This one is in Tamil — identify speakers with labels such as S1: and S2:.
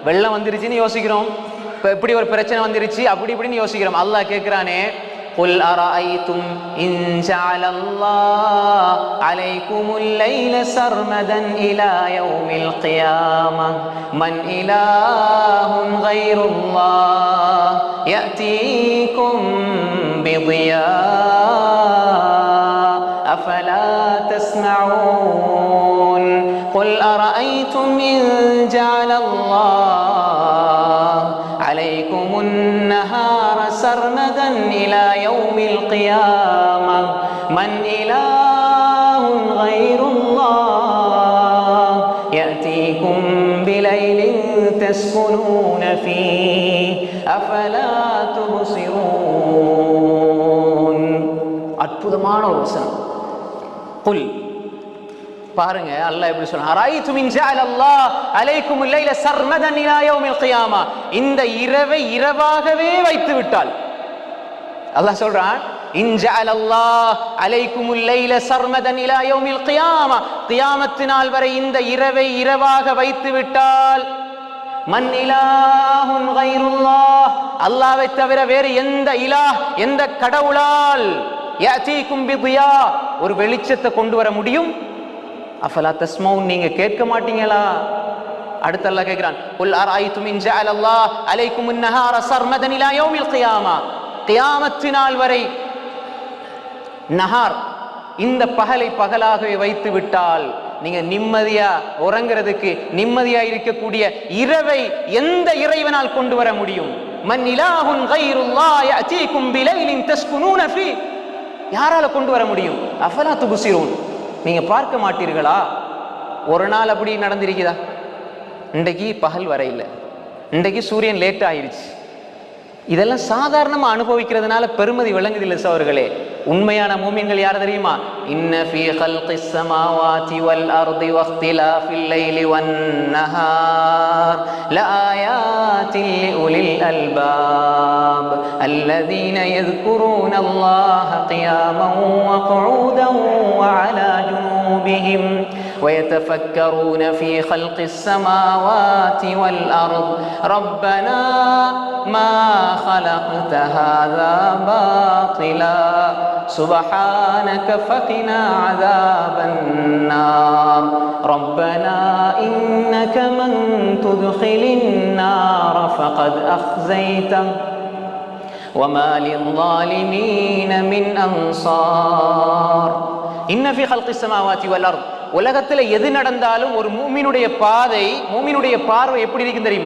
S1: வெள்ளம் வந்துருச்சுன்னு யோசிக்கிறோம், இப்போ இப்படி ஒரு பிரச்சனை வந்துருச்சு அப்படி இப்படின்னு யோசிக்கிறோம். அல்லாஹ் கேட்குறானே, قل أرأيتم إن جعل الله عليكم الليل سرمدا إلى يوم القيامة من إله غير الله يأتيكم بضياء أفلا تسمعون قل أرأيتم إن جعل الله عليكم النهار سرمدا إلى يوم القيامة من إله غير الله يأتيكم بليل تسكنون فيه أفلا تبصرون. அற்புதமான ஒரு வசனம். குல், பாருங்க அல்லாஹ் எப்படி சொல்றான், அரைத்தும் இன் ஜஅலல்லாஹ் அலைக்குமுல் லைல சர்மதன் இலா யௌமில் கியாமா, இந்த இரவை இரவாகவே வைத்து விட்டால். அல்லாஹ் சொல்றான், இன் ஜஅலல்லாஹ் அலைக்குமுல் லைல சர்மதன் இலா யௌமில் கியாமா, கியாமத் நாள் வரை இந்த இரவை இரவாக வைத்து விட்டால், மன் இலாஹுன் கைருல்லாஹ், அல்லாஹ்வை தவிர வேறு எந்த இலாஹ், எந்த கடவுளால் யஅதீகும் பிதியா, ஒரு வெளிச்சத்தை கொண்டு வர முடியும்? அஃபலா தஸ்மவுன், நீங்க கேட்க மாட்டீங்களா? அடுத்து அல்லாஹ் கேட்கிறான், குல் அரைத்தும் இன் ஜஅலல்லாஹ் அலைக்குமுன் நஹார சர்மதன் இலா யௌமில் கியாமா, கியாமத் நாள் வரை நஹார், இந்த பகலை பகலாகவே வைத்து விட்டால், நீங்க நிம்மதியா உறங்கிறதுக்கு நிம்மதியா இருக்கக்கூடிய இரவை எந்த இறைவனால் கொண்டு வர முடியும்? மன் இலாஹுன் கைருல்லாஹ் யஅதீகும் பிலைலின் தஸ்குனூன ஃபீ, யாரால கொண்டு வர முடியும்? அஃபலா துப்சிரூன், நீங்க பார்க்க மாட்டீர்களா? ஒரு நாள் அப்படி நடந்திருக்குதா? இன்றைக்கு பகல் வர இல்லை, இன்றைக்கு சூரியன் லேட் ஆயிருச்சு. இதெல்லாம் சாதாரணமா அனுபவிக்கிறதுனால பெருமதி விளங்குதில்லை சகோதரர்களே. உண்மையான மூமின்கள் யார் தெரியுமா? இன்ன ஃபீ கல்கிஸ் ஸமாவாதி வல் அர்தி வக்திலாஃபில் லைலி வன் நஹார் லஆயாத்தின் லிஉலில் அல்பாப் அல்லதீன யذ்குரூன அல்லாஹ கியாமன் வ குஊதன் வ அலா ஜுனூபிஹிம் ويتفكرون في خلق السماوات والأرض ربنا ما خلقت هذا باطلا سبحانك فقنا عذاب النار ربنا إنك من تدخل النار فقد أخزيته وما للظالمين من أنصار إن في خلق السماوات والأرض. உலகத்துல எது நடந்தாலும் ஒரு மூமினுடைய பாதை, மூமினுடைய பார்வை எப்படி இருக்கும் தெரியுமா?